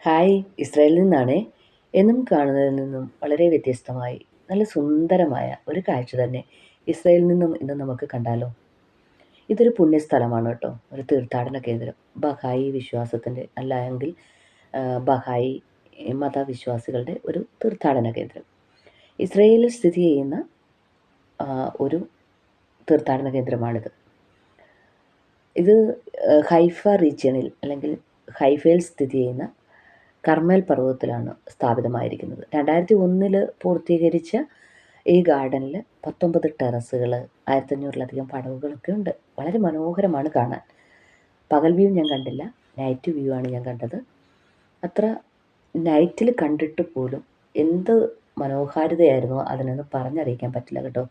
Hi, ഇസ്രായേലിൽ നിന്നാണേ. എന്നും കാണുന്നതിൽ നിന്നും വളരെ വ്യത്യസ്തമായി നല്ല സുന്ദരമായ ഒരു കാഴ്ച തന്നെ ഇസ്രായേലിൽ നിന്നും ഇന്ന് നമുക്ക് കണ്ടാലോ. ഇതൊരു പുണ്യസ്ഥലമാണ് കേട്ടോ, ഒരു തീർത്ഥാടന കേന്ദ്രം. ബഹായി വിശ്വാസത്തിൻ്റെ അല്ല എങ്കിൽ ബഹായി മതവിശ്വാസികളുടെ ഒരു തീർത്ഥാടന കേന്ദ്രം. ഇസ്രായേലിൽ സ്ഥിതി ചെയ്യുന്ന ഒരു തീർത്ഥാടന കേന്ദ്രമാണിത്. ഇത് ഹൈഫ റീജിയണിൽ അല്ലെങ്കിൽ ഹൈഫയിൽ സ്ഥിതി ചെയ്യുന്ന കർമ്മേൽ പർവ്വതത്തിലാണ് സ്ഥാപിതമായിരിക്കുന്നത്. 2001 പൂർത്തീകരിച്ച ഈ ഗാർഡനിൽ 19 ടെറസുകൾ, 1500-ലധികം പടവുകളൊക്കെ ഉണ്ട്. വളരെ മനോഹരമാണ് കാണാൻ. പകൽ വ്യൂ ഞാൻ കണ്ടില്ല, നൈറ്റ് വ്യൂ ആണ് ഞാൻ കണ്ടത്. അത്ര നൈറ്റിൽ കണ്ടിട്ട് പോലും എന്ത് മനോഹാരിതയായിരുന്നു അതിനൊന്ന് പറഞ്ഞറിയിക്കാൻ പറ്റില്ല കേട്ടോ.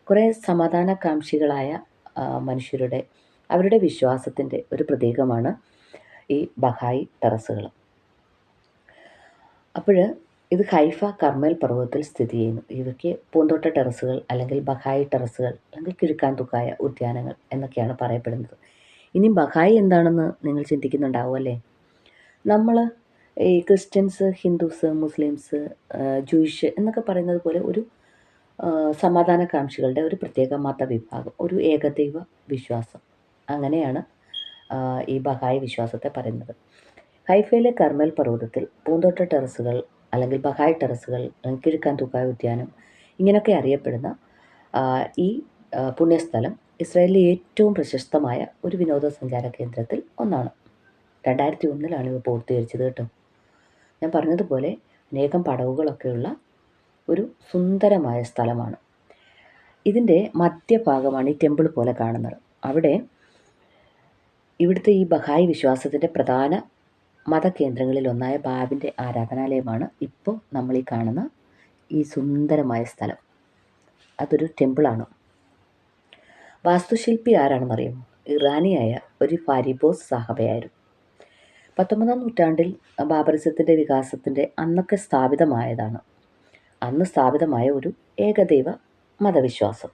കുറേ സമാധാനകാംക്ഷികളായ മനുഷ്യരുടെ അവരുടെ വിശ്വാസത്തിൻ്റെ ഒരു പ്രതീകമാണ് ഈ ബഹായി ടെറസുകൾ. അപ്പോൾ ഇത് ഹൈഫ കർമ്മൽ പർവ്വതത്തിൽ സ്ഥിതി ചെയ്യുന്നു. ഇവയ്ക്ക് പൂന്തോട്ട ടെറസുകൾ അല്ലെങ്കിൽ ബഹായി ടെറസുകൾ അല്ലെങ്കിൽ കിഴുക്കാൻ തുക്കായ ഉദ്യാനങ്ങൾ എന്നൊക്കെയാണ് പറയപ്പെടുന്നത്. ഇനി ബഹായി എന്താണെന്ന് നിങ്ങൾ ചിന്തിക്കുന്നുണ്ടാവും അല്ലേ. നമ്മൾ ഈ ക്രിസ്ത്യൻസ്, ഹിന്ദുസ്, മുസ്ലിംസ്, ജൂയിഷ് എന്നൊക്കെ പറയുന്നത് പോലെ ഒരു സമാധാനകാംക്ഷികളുടെ ഒരു പ്രത്യേക മതവിഭാഗം, ഒരു ഏകദൈവ വിശ്വാസം. അങ്ങനെയാണ് ഈ ബഹായി വിശ്വാസത്തെ പറയുന്നത്. ഹൈഫയിലെ കർമ്മൽ പർവ്വതത്തിൽ പൂന്തോട്ട ടെറസുകൾ അല്ലെങ്കിൽ ബഹായ് ടെറസുകൾ, കിഴുക്കാൻ തുക്കായ ഉദ്യാനം ഇങ്ങനെയൊക്കെ അറിയപ്പെടുന്ന ഈ പുണ്യസ്ഥലം ഇസ്രായേലിലെ ഏറ്റവും പ്രശസ്തമായ ഒരു വിനോദസഞ്ചാര കേന്ദ്രത്തിൽ ഒന്നാണ്. 2001 ഇവ പൂർത്തീകരിച്ചത് കേട്ടോ. ഞാൻ പറഞ്ഞതുപോലെ അനേകം പടവുകളൊക്കെയുള്ള ഒരു സുന്ദരമായ സ്ഥലമാണ്. ഇതിൻ്റെ മധ്യഭാഗമാണ് ഈ ടെമ്പിൾ പോലെ കാണുന്നത്. അവിടെ ഇവിടുത്തെ ഈ ബഹായി വിശ്വാസത്തിൻ്റെ പ്രധാന മതകേന്ദ്രങ്ങളിലൊന്നായ ബാബിൻ്റെ ആരാധനാലയമാണ് ഇപ്പോൾ നമ്മൾ ഈ കാണുന്ന ഈ സുന്ദരമായ സ്ഥലം. അതൊരു ടെമ്പിളാണ്. വാസ്തുശില്പി ആരാണെന്നറിയുമോ? ഇറാനിയായ ഒരു ഫാരിബോസ് സാഹബയായിരുന്നു. 19-ാം നൂറ്റാണ്ടിൽ ബാബറിസത്തിൻ്റെ വികാസത്തിൻ്റെ അന്നൊക്കെ സ്ഥാപിതമായതാണ്. അന്ന് സ്ഥാപിതമായ ഒരു ഏകദൈവ മതവിശ്വാസം.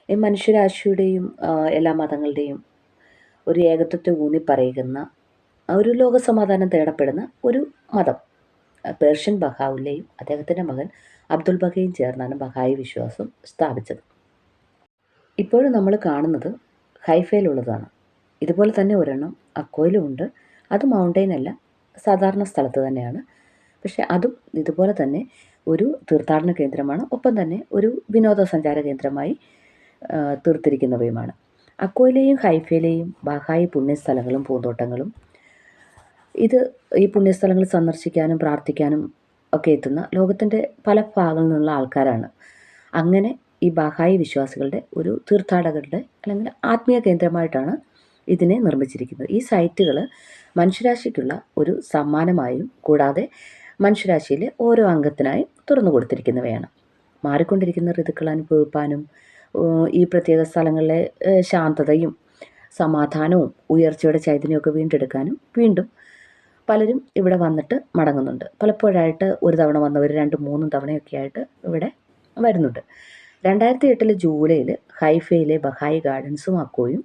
ഈ മനുഷ്യരാശിയുടെയും എല്ലാ മതങ്ങളുടെയും ഒരു ഏകത്വത്തെ ഊന്നി പറയുന്ന ഒരു ലോകസമാധാനം തേടപ്പെടുന്ന ഒരു മതം. പേർഷ്യൻ ബഹാവുല്ലയും അദ്ദേഹത്തിൻ്റെ മകൻ അബ്ദുൽ ബഹയും ചേർന്നാണ് ബഹായി വിശ്വാസം സ്ഥാപിച്ചത്. ഇപ്പോഴും നമ്മൾ കാണുന്നത് ഹൈഫയിലുള്ളതാണ്. ഇതുപോലെ തന്നെ ഒരെണ്ണം അക്കോയിലും ഉണ്ട്. അത് മൗണ്ടെയിൻ അല്ല, സാധാരണ സ്ഥലത്ത് തന്നെയാണ്. പക്ഷേ അതും ഇതുപോലെ തന്നെ ഒരു തീർത്ഥാടന കേന്ദ്രമാണ്, ഒപ്പം തന്നെ ഒരു വിനോദസഞ്ചാര കേന്ദ്രമായി തീർത്തിരിക്കുന്നവയുമാണ്. അക്കോയിലെയും ഹൈഫയിലെയും ബഹായി പുണ്യസ്ഥലങ്ങളും പൂന്തോട്ടങ്ങളും ഈ പുണ്യസ്ഥലങ്ങൾ സന്ദർശിക്കാനും പ്രാർത്ഥിക്കാനും ഒക്കെ എത്തുന്ന ലോകത്തിൻ്റെ പല ഭാഗങ്ങളിൽ നിന്നുള്ള ആൾക്കാരാണ്. അങ്ങനെ ഈ ബഹായി വിശ്വാസികളുടെ ഒരു തീർത്ഥാടകരുടെ അല്ലെങ്കിൽ ആത്മീയ കേന്ദ്രമായിട്ടാണ് ഇതിനെ നിർമ്മിച്ചിരിക്കുന്നത്. ഈ സൈറ്റുകൾ മനുഷ്യരാശിക്കുള്ള ഒരു സമ്മാനമായും കൂടാതെ മനുഷ്യരാശിയിലെ ഓരോ അംഗത്തിനായും തുറന്നു കൊടുത്തിരിക്കുന്നവയാണ്. മാറിക്കൊണ്ടിരിക്കുന്ന ഋതുക്കൾ അനുഭവിപ്പാനും ഈ പ്രത്യേക സ്ഥലങ്ങളിലെ ശാന്തതയും സമാധാനവും ഉയർച്ചയുടെ ചൈതന്യമൊക്കെ വീണ്ടെടുക്കാനും വീണ്ടും പലരും ഇവിടെ വന്നിട്ട് മടങ്ങുന്നുണ്ട്. പലപ്പോഴായിട്ട് ഒരു തവണ വന്നവർ 2-3 തവണയൊക്കെ ആയിട്ട് ഇവിടെ വരുന്നുണ്ട്. 2008 ജൂലൈയിൽ ഹൈഫയിലെ ബഹായി ഗാർഡൻസും അക്കോയും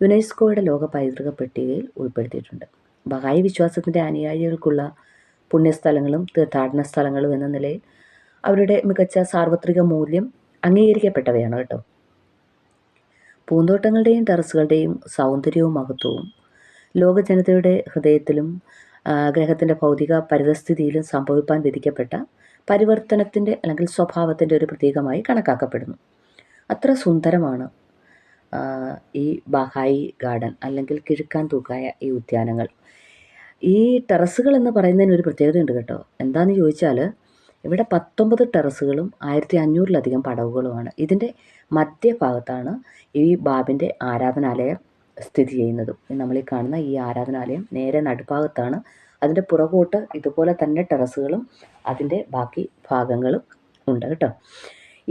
യുനെസ്കോയുടെ ലോക പൈതൃക പട്ടികയിൽ ഉൾപ്പെടുത്തിയിട്ടുണ്ട്. ബഹായി വിശ്വാസത്തിൻ്റെ അനുയായികൾക്കുള്ള പുണ്യസ്ഥലങ്ങളും തീർത്ഥാടന സ്ഥലങ്ങളും എന്ന നിലയിൽ അവരുടെ മികച്ച സാർവത്രിക മൂല്യം അംഗീകരിക്കപ്പെട്ടവയാണ് കേട്ടോ. പൂന്തോട്ടങ്ങളുടെയും ടെറസുകളുടെയും സൗന്ദര്യവും മഹത്വവും ലോക ജനതയുടെ ഹൃദയത്തിലും ഗ്രഹത്തിൻ്റെ ഭൗതിക പരിതസ്ഥിതിയിലും സംഭവിപ്പാൻ വിധിക്കപ്പെട്ട പരിവർത്തനത്തിൻ്റെ അല്ലെങ്കിൽ സ്വഭാവത്തിൻ്റെ ഒരു പ്രതീകമായി കണക്കാക്കപ്പെടുന്നു. അത്ര സുന്ദരമാണ് ഈ ബഹായി ഗാർഡൻ അല്ലെങ്കിൽ കിഴുക്കാൻ തൂക്കായ ഈ ഉദ്യാനങ്ങൾ. ഈ ടെറസുകൾ എന്ന് പറയുന്നതിന് ഒരു പ്രത്യേകതയുണ്ട് കേട്ടോ. എന്താണെന്ന് ചോദിച്ചാൽ ഇവിടെ 19 ടെറസുകളും 1500-ലധികം പടവുകളുമാണ്. ഇതിൻ്റെ മധ്യഭാഗത്താണ് ഈ ബാബിൻ്റെ ആരാധനാലയം സ്ഥിതി ചെയ്യുന്നതും. നമ്മൾ ഈ കാണുന്ന ഈ ആരാധനാലയം നേരെ നടുഭാഗത്താണ്. അതിൻ്റെ പുറകോട്ട് ഇതുപോലെ തന്നെ ടെറസുകളും അതിൻ്റെ ബാക്കി ഭാഗങ്ങളും ഉണ്ട് കേട്ടോ.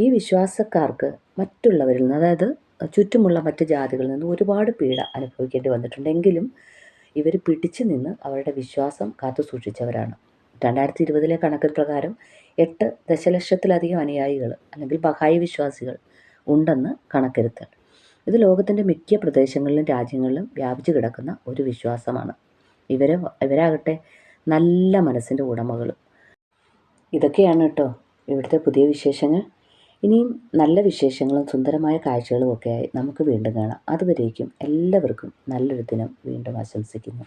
ഈ വിശ്വാസക്കാർക്ക് മറ്റുള്ളവരിൽ നിന്ന്, അതായത് ചുറ്റുമുള്ള മറ്റ് ജാതികളിൽ നിന്ന് ഒരുപാട് പീഡ അനുഭവിക്കേണ്ടി വന്നിട്ടുണ്ടെങ്കിലും ഇവർ പിടിച്ചു നിന്ന് അവരുടെ വിശ്വാസം കാത്തു സൂക്ഷിച്ചവരാണ്. 2020 കണക്ക് പ്രകാരം 8 ദശലക്ഷത്തിലധികം അനുയായികൾ അല്ലെങ്കിൽ ബഹായി വിശ്വാസികൾ ഉണ്ടെന്ന് കണക്കെടുത്തൽ. ഇത് ലോകത്തിൻ്റെ മിക്ക പ്രദേശങ്ങളിലും രാജ്യങ്ങളിലും വ്യാപിച്ചു കിടക്കുന്ന ഒരു വിശ്വാസമാണ്. ഇവരാകട്ടെ നല്ല മനസ്സിൻ്റെ ഉടമകളും. ഇതൊക്കെയാണ് കേട്ടോ ഇവിടുത്തെ പുതിയ വിശേഷങ്ങൾ. ഇനിയും നല്ല വിശേഷങ്ങളും സുന്ദരമായ കാഴ്ചകളും ഒക്കെയായി നമുക്ക് വീണ്ടും കാണാം. അതുവരേക്കും എല്ലാവർക്കും നല്ലൊരു ദിനം വീണ്ടും ആശംസിക്കുന്നു.